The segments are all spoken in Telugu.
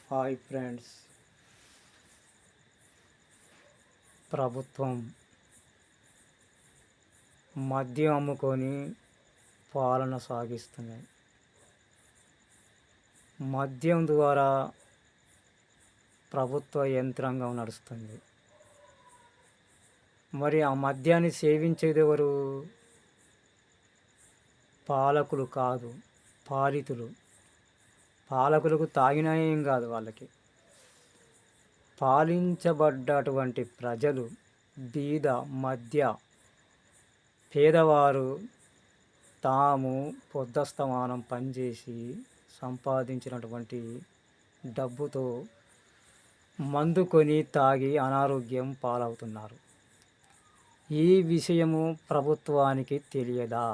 Hi friends. ప్రభుత్వం మద్యం అమ్ముకొని పాలన సాగిస్తున్నాయి. మద్యం ద్వారా ప్రభుత్వ యంత్రాంగం నడుస్తుంది. మరి ఆ మద్యాన్ని సేవించేది ఎవరు? పాలకులు కాదు, పాలితులు. పాలకులకు తాగినా ఏం కాదు వాళ్ళకి. పాలించబడ్డటువంటి ప్రజలు, బీద, మధ్య, పేదవారు తాము పొద్దస్తమానం పనిచేసి సంపాదించినటువంటి డబ్బుతో మందు కొని తాగి అనారోగ్యం పాలవుతున్నారు. ఈ విషయము ప్రభుత్వానికి తెలియదా?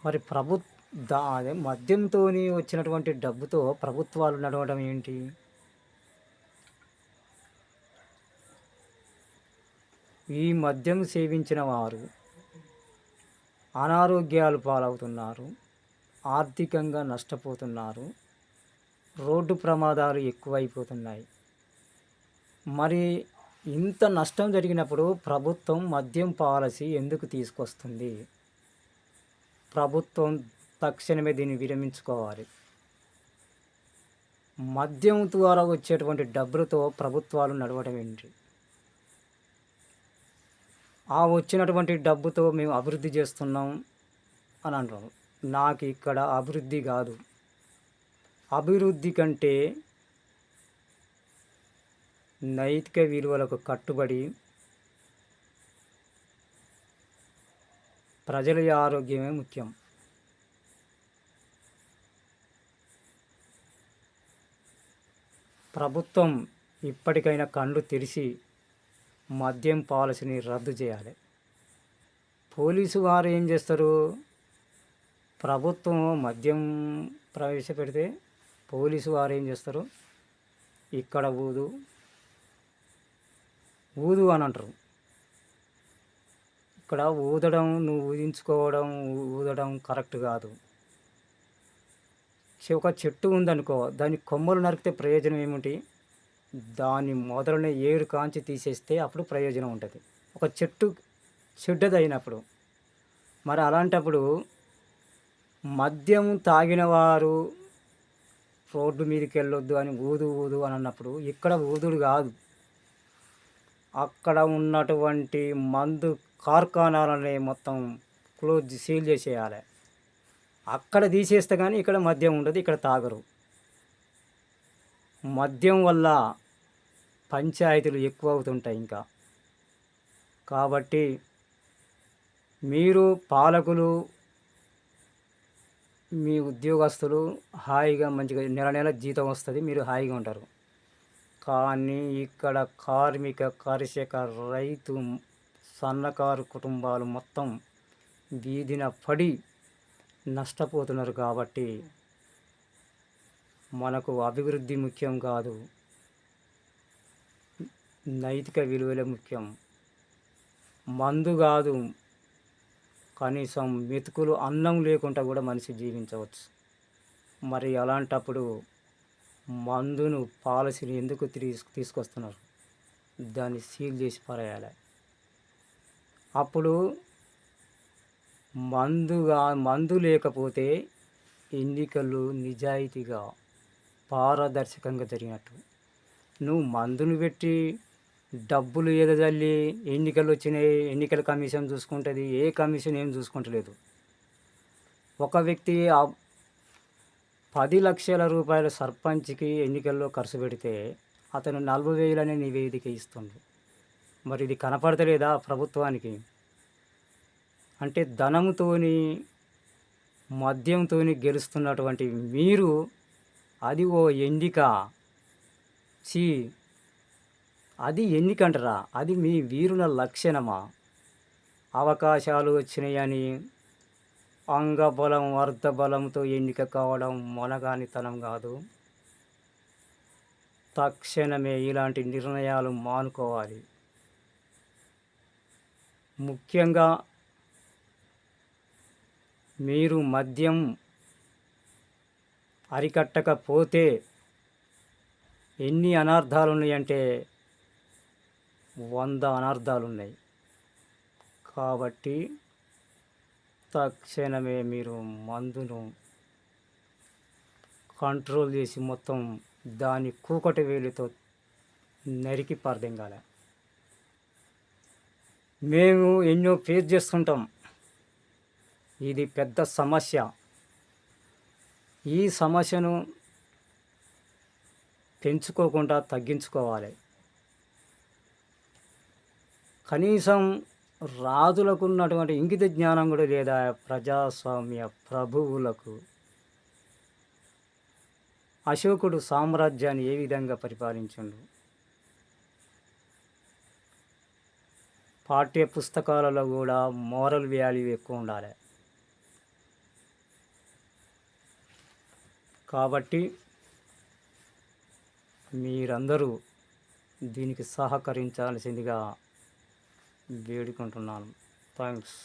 మరి అదే మద్యంతో వచ్చినటువంటి డబ్బుతో ప్రభుత్వాలు నడవడం ఏంటి? ఈ మద్యం సేవించిన వారు అనారోగ్యాలు పాలవుతున్నారు, ఆర్థికంగా నష్టపోతున్నారు, రోడ్డు ప్రమాదాలు ఎక్కువైపోతున్నాయి. మరి ఇంత నష్టం జరిగినప్పుడు ప్రభుత్వం మద్యం పాలసీ ఎందుకు తీసుకొస్తుంది? ప్రభుత్వం తక్షణమే దీన్ని విరమించుకోవాలి. మద్యం ద్వారా వచ్చేటువంటి డబ్బులతో ప్రభుత్వాలు నడవడం ఏంటి? ఆ వచ్చినటువంటి డబ్బుతో మేము అభివృద్ధి చేస్తున్నాం అని అంటారు. నాకు ఇక్కడ అభివృద్ధి కాదు. అభివృద్ధి కంటే నైతిక విలువలకు కట్టుబడి ప్రజల ఆరోగ్యమే ముఖ్యం. ప్రభుత్వం ఇప్పటికైనా కళ్ళు తెరిచి మద్యం పాలసీని రద్దు చేయాలి. పోలీసు వారు ఏం చేస్తారు? ప్రభుత్వం మద్యం ప్రవేశపెడితే పోలీసు వారు ఏం చేస్తారు? ఇక్కడ ఊదు ఊదు అని అంటారు. ఇక్కడ ఊదడం, నువ్వు ఊదించుకోవడం, ఊదడం కరెక్ట్ కాదు. ఒక చెట్టు ఉందనుకో, దాని కొమ్మలు నరికితే ప్రయోజనం ఏమిటి? దాని మొదలనే ఏరు కాంచి తీసేస్తే అప్పుడు ప్రయోజనం ఉంటుంది. ఒక చెట్టు చెడ్డదైనప్పుడు. మరి అలాంటప్పుడు మద్యం తాగిన వారు రోడ్డు మీదకి వెళ్ళొద్దు అని ఊదు ఊదు అని అన్నప్పుడు ఇక్కడ ఊదుడు కాదు, అక్కడ ఉన్నటువంటి మందు కార్ఖానాలని మొత్తం సీల్ చేసేయాలి. అక్కడ తీసేస్తే కానీ ఇక్కడ మద్యం ఉండదు, ఇక్కడ తాగరు. మద్యం వల్ల పంచాయతీలు ఎక్కువ అవుతుంటాయి ఇంకా. కాబట్టి మీరు పాలకులు, మీ ఉద్యోగస్తులు హాయిగా మంచిగా నెల నెల జీతం వస్తుంది, మీరు హాయిగా ఉంటారు. కానీ ఇక్కడ కార్మిక, కర్షక, రైతు, సన్నకారు కుటుంబాలు మొత్తం వీధిన పడి నష్టపోతున్నారు. కాబట్టి మనకు అభివృద్ధి ముఖ్యం కాదు, నైతిక విలువలే ముఖ్యం. మందు కాదు, కనీసం మెతుకులు అన్నం లేకుండా కూడా మనిషి జీవించవచ్చు. మరి అలాంటప్పుడు మందును పాలసీని ఎందుకు తీసుకొస్తున్నారు? దాన్ని సీల్ చేసి పారేయాలి. అప్పుడు మందు లేకపోతే ఎన్నికలు నిజాయితీగా పారదర్శకంగా జరిగినట్టు. నువ్వు మందును పెట్టి డబ్బులు ఎదజల్లి ఎన్నికలు వచ్చినాయి, ఎన్నికల కమిషన్ చూసుకుంటుంది. ఏ కమిషన్ ఏం చూసుకుంటలేదు. ఒక వ్యక్తి 10 లక్షల రూపాయల సర్పంచ్కి ఎన్నికల్లో ఖర్చు పెడితే అతను 40,000 అనే నివేదిక ఇస్తుంది. మరి ఇది కనపడతలేదా ప్రభుత్వానికి? అంటే ధనంతోని, మద్యంతోని గెలుస్తున్నటువంటి మీరు అది ఓ ఎన్నిక? అది ఎన్నికంటారా? అది మీ వీరుల లక్షణమా? అవకాశాలు వచ్చినాయని అంగబలం, అర్ధబలంతో ఎన్నిక కావడం మొనగానితనం కాదు. తక్షణమే ఇలాంటి నిర్ణయాలు మానుకోవాలి. ముఖ్యంగా మీరు మద్యం అరికట్టకపోతే ఎన్ని అనర్థాలు ఉన్నాయంటే 100 అనర్థాలు ఉన్నాయి. కాబట్టి తక్షణమే మీరు మందును కంట్రోల్ చేసి మొత్తం దాని కూకటి వేలితో నరికి పారదెంగాల. మేము ఎన్నో ఫేస్ చేస్తుంటాం. ఇది పెద్ద సమస్య. ఈ సమస్యను పెంచుకోకుండా తగ్గించుకోవాలి. కనీసం రాజులకు ఉన్నటువంటి ఇంగిత జ్ఞానం కూడా లేదా ప్రజాస్వామ్య ప్రభువులకు? అశోకుడు సామ్రాజ్యాన్ని ఏ విధంగా పరిపాలించిండు? పాఠ్య పుస్తకాలలో కూడా మోరల్ వాల్యూ ఎక్కువ ఉండాలి. కాబట్టి మీరందరూ దీనికి సహకరించాల్సిందిగా వేడుకుంటున్నాను. థ్యాంక్స్.